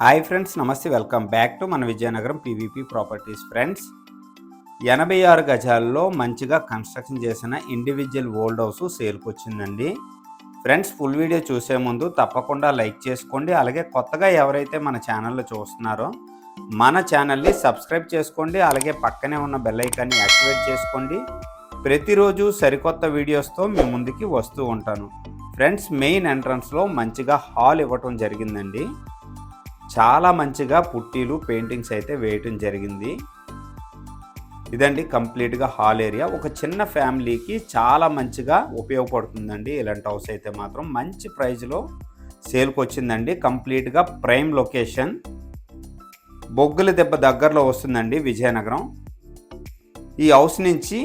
Hi friends, నమస్తే. Welcome back to మన Vizianagaram PVP properties. Friends, 86 గజాల్లో మంచిగా కన్స్ట్రక్షన్ చేసిన ఇండివిజువల్ ఓల్డ్ హౌస్ సేల్కి వచ్చిందండి. ఫ్రెండ్స్, ఫుల్ వీడియో చూసే ముందు తప్పకుండా లైక్ చేసుకోండి. అలాగే కొత్తగా ఎవరైతే మన ఛానల్లో చూస్తున్నారో మన ఛానల్ని సబ్స్క్రైబ్ చేసుకోండి. అలాగే పక్కనే ఉన్న బెల్ ఐకాన్ని యాక్టివేట్ చేసుకోండి. ప్రతిరోజు సరికొత్త వీడియోస్తో మీ ముందుకి వస్తూ ఉంటాను. ఫ్రెండ్స్, మెయిన్ ఎంట్రన్స్లో మంచిగా హాల్ ఇవ్వటం జరిగిందండి. చాలా మంచిగా పుట్టీలు పెయింటింగ్స్ అయితే వేయటం జరిగింది. ఇదండి కంప్లీట్గా హాల్ ఏరియా. ఒక చిన్న ఫ్యామిలీకి చాలా మంచిగా ఉపయోగపడుతుందండి. ఇలాంటి హౌస్ అయితే మాత్రం మంచి ప్రైజ్లో సేల్కి వచ్చిందండి. కంప్లీట్గా ప్రైమ్ లొకేషన్, బొగ్గుల దెబ్బ దగ్గరలో వస్తుందండి విజయనగరం. ఈ హౌస్ నుంచి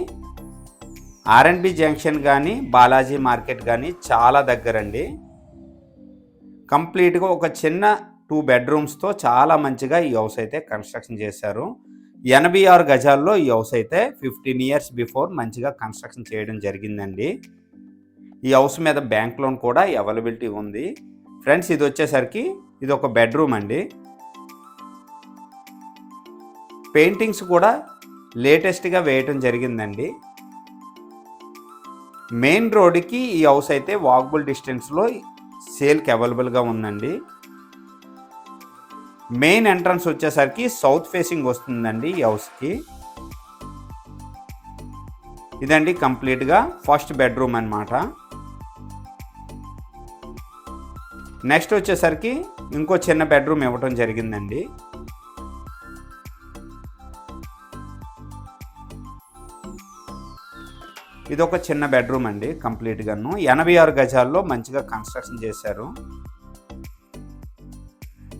R&B జంక్షన్ కానీ బాలాజీ మార్కెట్ కానీ చాలా దగ్గరండి. కంప్లీట్గా ఒక చిన్న 2 బెడ్రూమ్స్తో చాలా మంచిగా ఈ హౌస్ అయితే కన్స్ట్రక్షన్ చేశారు. 86 గజాల్లో ఈ హౌస్ అయితే 15 ఇయర్స్ బిఫోర్ మంచిగా కన్స్ట్రక్షన్ చేయడం జరిగిందండి. ఈ హౌస్ మీద బ్యాంక్ లోన్ కూడా అవైలబిలిటీ ఉంది. ఫ్రెండ్స్, ఇది వచ్చేసరికి ఇది ఒక బెడ్రూమ్ అండి. పెయింటింగ్స్ కూడా లేటెస్ట్గా వేయటం జరిగిందండి. మెయిన్ రోడ్డుకి ఈ హౌస్ అయితే వాకబుల్ డిస్టెన్స్లో సేల్కి అవైలబుల్గా ఉందండి. మెయిన్ ఎంట్రన్స్ వచ్చేసరికి సౌత్ ఫేసింగ్ వస్తుందండి ఈ హౌస్కి. ఇదండి కంప్లీట్గా ఫస్ట్ బెడ్రూమ్ అన్నమాట. నెక్స్ట్ వచ్చేసరికి ఇంకో చిన్న బెడ్రూమ్ ఇవ్వటం జరిగిందండి. ఇది ఒక చిన్న బెడ్రూమ్ అండి. కంప్లీట్గాను 86 గజాల్లో మంచిగా కన్స్ట్రక్షన్ చేశారు.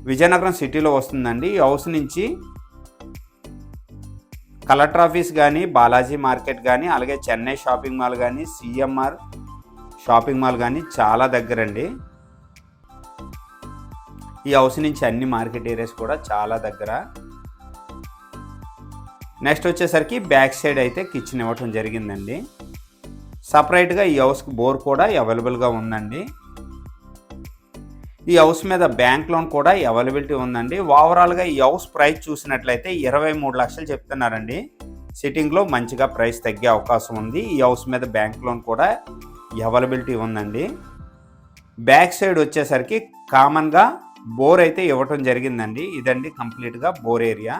విజయనగరం సిటీలో వస్తుందండి. ఈ హౌస్ నుంచి కలెక్టర్ ఆఫీస్ కానీ బాలాజీ మార్కెట్ కానీ అలాగే చెన్నై షాపింగ్ మాల్ కానీ CMR షాపింగ్ మాల్ కానీ చాలా దగ్గరండి. ఈ హౌస్ నుంచి అన్ని మార్కెట్ ఏరియాస్ కూడా చాలా దగ్గర. నెక్స్ట్ వచ్చేసరికి బ్యాక్ సైడ్ అయితే కిచెన్ ఇవ్వటం జరిగిందండి. సపరేట్గా ఈ హౌస్కి బోర్ కూడా అవైలబుల్గా ఉందండి. ఈ హౌస్ మీద బ్యాంక్ లోన్ కూడా అవైలబిలిటీ ఉందండి. ఓవరాల్గా ఈ హౌస్ ప్రైస్ చూసినట్లయితే 23 లక్షలు చెప్తున్నారండి. సిట్టింగ్లో మంచిగా ప్రైస్ తగ్గే అవకాశం ఉంది. ఈ హౌస్ మీద బ్యాంక్ లోన్ కూడా అవైలబిలిటీ ఉందండి. బ్యాక్ సైడ్ వచ్చేసరికి కామన్గా బోర్ అయితే ఇవ్వటం జరిగిందండి. ఇదండి కంప్లీట్గా బోర్ ఏరియా.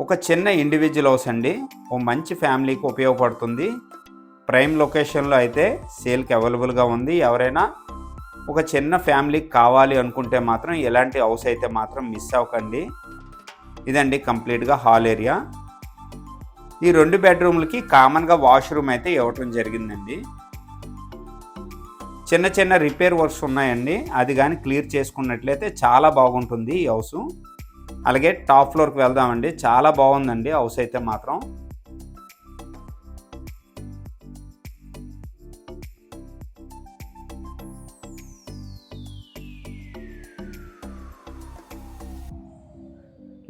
ఒక చిన్న ఇండివిజువల్ హౌస్ అండి. ఓ మంచి ఫ్యామిలీకి ఉపయోగపడుతుంది. ప్రైమ్ లొకేషన్లో అయితే సేల్కి అవైలబుల్గా ఉంది. ఎవరైనా ఒక చిన్న ఫ్యామిలీకి కావాలి అనుకుంటే మాత్రం ఇలాంటి హౌస్ అయితే మాత్రం మిస్ అవ్వకండి. ఇదండి కంప్లీట్గా హాల్ ఏరియా. ఈ 2 బెడ్రూమ్లకి కామన్గా వాష్రూమ్ అయితే ఇవ్వటం జరిగిందండి. చిన్న చిన్న రిపేర్ వర్క్స్ ఉన్నాయండి. అది కానీ క్లియర్ చేసుకున్నట్లయితే చాలా బాగుంటుంది ఈ హౌస్. అలాగే టాప్ ఫ్లోర్కి వెళ్దామండి. చాలా బాగుందండి హౌస్ అయితే మాత్రం.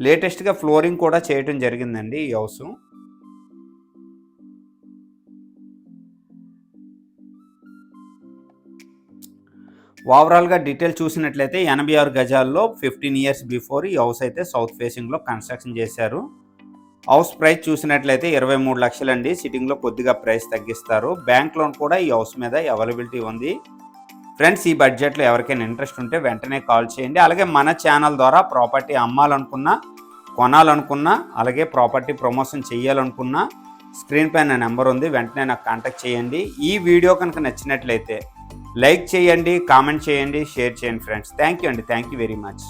లేటెస్ట్గా ఫ్లోరింగ్ కూడా చేయటం జరిగిందండి ఈ హౌస్. ఓవరాల్గా డీటెయిల్ చూసినట్లయితే 86 గజాల్లో 15 ఇయర్స్ బిఫోర్ ఈ హౌస్ అయితే సౌత్ ఫేసింగ్లో కన్స్ట్రక్షన్ చేశారు. హౌస్ ప్రైస్ చూసినట్లయితే 23 లక్షలండి. సిట్టింగ్లో కొద్దిగా ప్రైస్ తగ్గిస్తారు. బ్యాంక్ లోన్ కూడా ఈ హౌస్ మీద అవైలబిలిటీ ఉంది. ఫ్రెండ్స్, ఈ బడ్జెట్లో ఎవరికైనా ఇంట్రెస్ట్ ఉంటే వెంటనే కాల్ చేయండి. అలాగే మన ఛానల్ ద్వారా ప్రాపర్టీ అమ్మాలనుకున్నా, కొనాలనుకున్నా, అలాగే ప్రాపర్టీ ప్రమోషన్ చేయాలనుకున్నా స్క్రీన్ పైన నెంబర్ ఉంది. వెంటనే నాకు కాంటాక్ట్ చేయండి. ఈ వీడియో కనుక నచ్చినట్లయితే లైక్ చేయండి, కామెంట్ చేయండి, షేర్ చేయండి ఫ్రెండ్స్. థ్యాంక్ యూ అండి. Thank you very much.